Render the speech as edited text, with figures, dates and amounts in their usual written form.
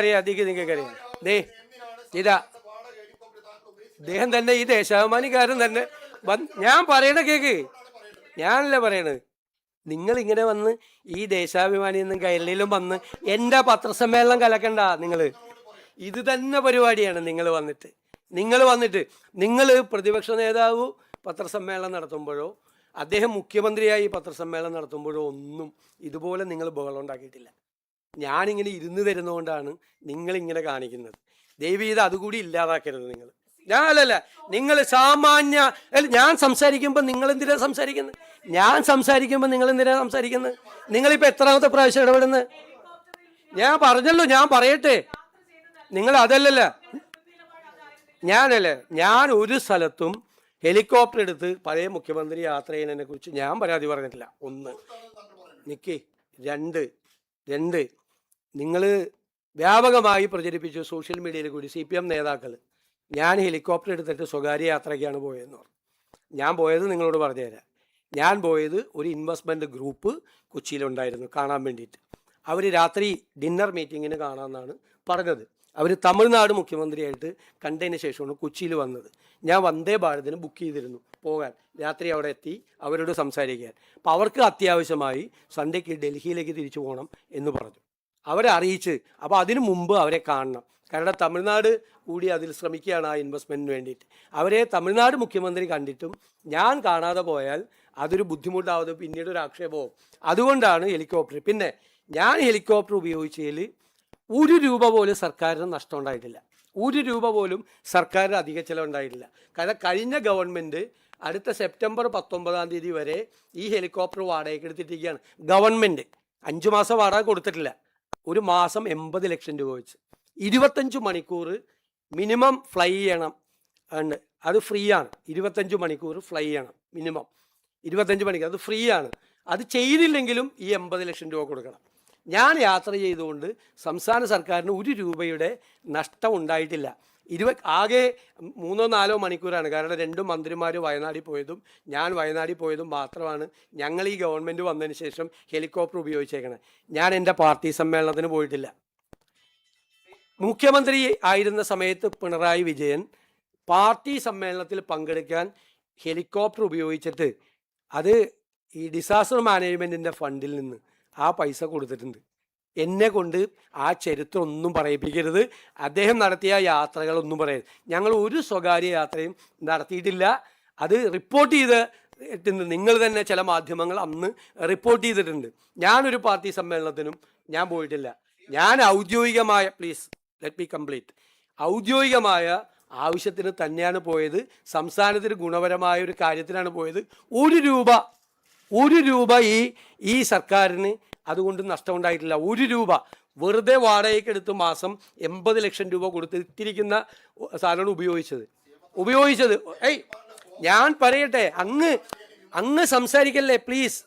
അറിയാം, നിങ്ങൾക്ക് അറിയാം. ഇതാ അദ്ദേഹം തന്നെ, ഈ ദേശാഭിമാനിക്കാരൻ തന്നെ ഞാൻ പറയണ കേക്ക്, ഞാനല്ലേ പറയണത്. നിങ്ങൾ ഇങ്ങനെ വന്ന് ഈ ദേശാഭിമാനി എന്നും കൈരളിയിലും വന്ന് എൻ്റെ പത്രസമ്മേളനം കലക്കണ്ട. നിങ്ങൾ ഇത് തന്നെ പരിപാടിയാണ്. നിങ്ങൾ വന്നിട്ട് പ്രതിപക്ഷ നേതാവ് പത്രസമ്മേളനം നടത്തുമ്പോഴോ അദ്ദേഹം മുഖ്യമന്ത്രിയായി പത്രസമ്മേളനം നടത്തുമ്പോഴോ ഒന്നും ഇതുപോലെ നിങ്ങൾ ബഹളം ഉണ്ടാക്കിയിട്ടില്ല. ഞാനിങ്ങനെ ഇരുന്ന് തരുന്നതുകൊണ്ടാണ് നിങ്ങളിങ്ങനെ കാണിക്കുന്നത്. ദയവീത് അതുകൂടി ഇല്ലാതാക്കരുത്. അല്ലല്ല, നിങ്ങൾ സാമാന്യ ഞാൻ സംസാരിക്കുമ്പോൾ നിങ്ങൾ എന്തിനാ സംസാരിക്കുന്നത്? നിങ്ങളിപ്പോൾ എത്രാമത്തെ പ്രാവശ്യം ഇടപെടുന്നത്? ഞാൻ പറഞ്ഞല്ലോ, ഞാൻ പറയട്ടെ. നിങ്ങൾ അതല്ലല്ല, ഞാൻ ഒരു സ്ഥലത്തും ഹെലികോപ്റ്റർ എടുത്ത് പഴയ മുഖ്യമന്ത്രി യാത്ര ചെയ്യുന്നതിനെ കുറിച്ച് ഞാൻ പരാതി പറഞ്ഞിട്ടില്ല. ഒന്ന് നിക്ക്. രണ്ട് നിങ്ങൾ വ്യാപകമായി പ്രചരിപ്പിച്ചു സോഷ്യൽ മീഡിയയിൽ കൂടി CPM നേതാക്കൾ ഞാൻ ഹെലികോപ്റ്റർ എടുത്തിട്ട് സ്വകാര്യ യാത്രയ്ക്കാണ് പോയതെന്ന് പറഞ്ഞു. ഞാൻ പോയത് നിങ്ങളോട് പറഞ്ഞുതരാം. ഞാൻ പോയത് ഒരു ഇൻവെസ്റ്റ്മെൻറ്റ് ഗ്രൂപ്പ് കൊച്ചിയിലുണ്ടായിരുന്നു കാണാൻ വേണ്ടിയിട്ട്. അവർ രാത്രി ഡിന്നർ മീറ്റിങ്ങിന് കാണാമെന്നാണ് പറഞ്ഞത്. അവർ തമിഴ്നാട് മുഖ്യമന്ത്രിയായിട്ട് കണ്ടതിന് ശേഷമാണ് കൊച്ചിയിൽ വന്നത്. ഞാൻ വന്ദേ ഭാരതിന് ബുക്ക് ചെയ്തിരുന്നു പോകാൻ. രാത്രി അവിടെ എത്തി അവരോട് സംസാരിക്കാൻ. അപ്പോൾ അവർക്ക് അത്യാവശ്യമായി സൺഡേക്ക് ഡൽഹിയിലേക്ക് തിരിച്ചു പോകണം എന്ന് പറഞ്ഞു. അവരെ അറിയിച്ച്, അപ്പോൾ അതിനു മുമ്പ് അവരെ കാണണം. കാരണം തമിഴ്നാട് കൂടി അതിൽ ശ്രമിക്കുകയാണ് ആ ഇൻവെസ്റ്റ്മെൻറ്റിന് വേണ്ടിയിട്ട്. അവരെ തമിഴ്നാട് മുഖ്യമന്ത്രി കണ്ടിട്ടും ഞാൻ കാണാതെ പോയാൽ അതൊരു ബുദ്ധിമുട്ടാവുന്നത്, പിന്നീട് ഒരു ആക്ഷേപവും. അതുകൊണ്ടാണ് ഹെലികോപ്റ്റർ. പിന്നെ ഞാൻ ഹെലികോപ്റ്റർ ഉപയോഗിച്ചതിൽ 1 രൂപ പോലും സർക്കാരിന് നഷ്ടം ഉണ്ടായിട്ടില്ല. 1 രൂപ പോലും സർക്കാരിന് അധിക ചിലവുണ്ടായിട്ടില്ല. കാരണം കഴിഞ്ഞ ഗവൺമെൻറ് അടുത്ത സെപ്റ്റംബർ 19 വരെ ഈ ഹെലികോപ്റ്റർ വാടകയ്ക്ക് എടുത്തിട്ടിരിക്കുകയാണ്. ഗവൺമെൻറ് 5 മാസം വാടക കൊടുത്തിട്ടില്ല. ഒരു മാസം 80 ലക്ഷം രൂപ വെച്ച് 25 മണിക്കൂർ മിനിമം ഫ്ലൈ ചെയ്യണം. അത് ഫ്രീ ആണ്. 25 മണിക്കൂർ ഫ്ലൈ ചെയ്യണം മിനിമം. 25 മണിക്കൂർ അത് ഫ്രീ ആണ്. അത് ചെയ്തില്ലെങ്കിലും ഈ 80 ലക്ഷം രൂപ കൊടുക്കണം. ഞാൻ യാത്ര ചെയ്തുകൊണ്ട് സംസ്ഥാന സർക്കാരിന് 1 രൂപയുടെ നഷ്ടം ഉണ്ടായിട്ടില്ല. ആകെ 3-4 മണിക്കൂറാണ്. കാരണം 2 മന്ത്രിമാർ വയനാട്ടിൽ പോയതും ഞാൻ വയനാട്ടിൽ പോയതും മാത്രമാണ് ഞങ്ങൾ ഈ ഗവൺമെൻറ് വന്നതിന് ശേഷം ഹെലികോപ്റ്റർ ഉപയോഗിച്ചേക്കണേ. ഞാൻ എൻ്റെ പാർട്ടി സമ്മേളനത്തിന് പോയിട്ടില്ല. മുഖ്യമന്ത്രി ആയിരുന്ന സമയത്ത് പിണറായി വിജയൻ പാർട്ടി സമ്മേളനത്തിൽ പങ്കെടുക്കാൻ ഹെലികോപ്റ്റർ ഉപയോഗിച്ചിട്ട് അത് ഈ ഡിസാസ്റ്റർ മാനേജ്മെൻറ്റിൻ്റെ ഫണ്ടിൽ നിന്ന് ആ പൈസ കൊടുത്തിട്ടുണ്ട്. എന്നെ കൊണ്ട് ആ ചരിത്രം ഒന്നും പറയിപ്പിക്കരുത്. അദ്ദേഹം നടത്തിയ യാത്രകളൊന്നും പറയരുത്. ഞങ്ങൾ ഒരു സ്വകാര്യ യാത്രയും നടത്തിയിട്ടില്ല. അത് റിപ്പോർട്ട് ചെയ്തിട്ടുണ്ട്. നിങ്ങൾ തന്നെ ചില മാധ്യമങ്ങൾ അന്ന് റിപ്പോർട്ട് ചെയ്തിട്ടുണ്ട്. ഞാനൊരു പാർട്ടി സമ്മേളനത്തിനും ഞാൻ പോയിട്ടില്ല. ഞാൻ ഔദ്യോഗികമായ ഔദ്യോഗികമായ ആവശ്യത്തിന് തന്നെയാണ് പോയത്. സംസ്ഥാനത്തിന് ഗുണപരമായ ഒരു കാര്യത്തിനാണ് പോയത്. 1 രൂപ ഈ സർക്കാരിന് അതുകൊണ്ട് നഷ്ടമുണ്ടായിട്ടില്ല. 1 രൂപ വെറുതെ വാടകയ്ക്ക് എടുത്ത് മാസം 80 ലക്ഷം രൂപ കൊടുത്തിരിക്കുന്ന സാധനമാണ് ഉപയോഗിച്ചത്. ഞാൻ പറയട്ടെ, അങ്ങ് സംസാരിക്കല്ലേ പ്ലീസ്.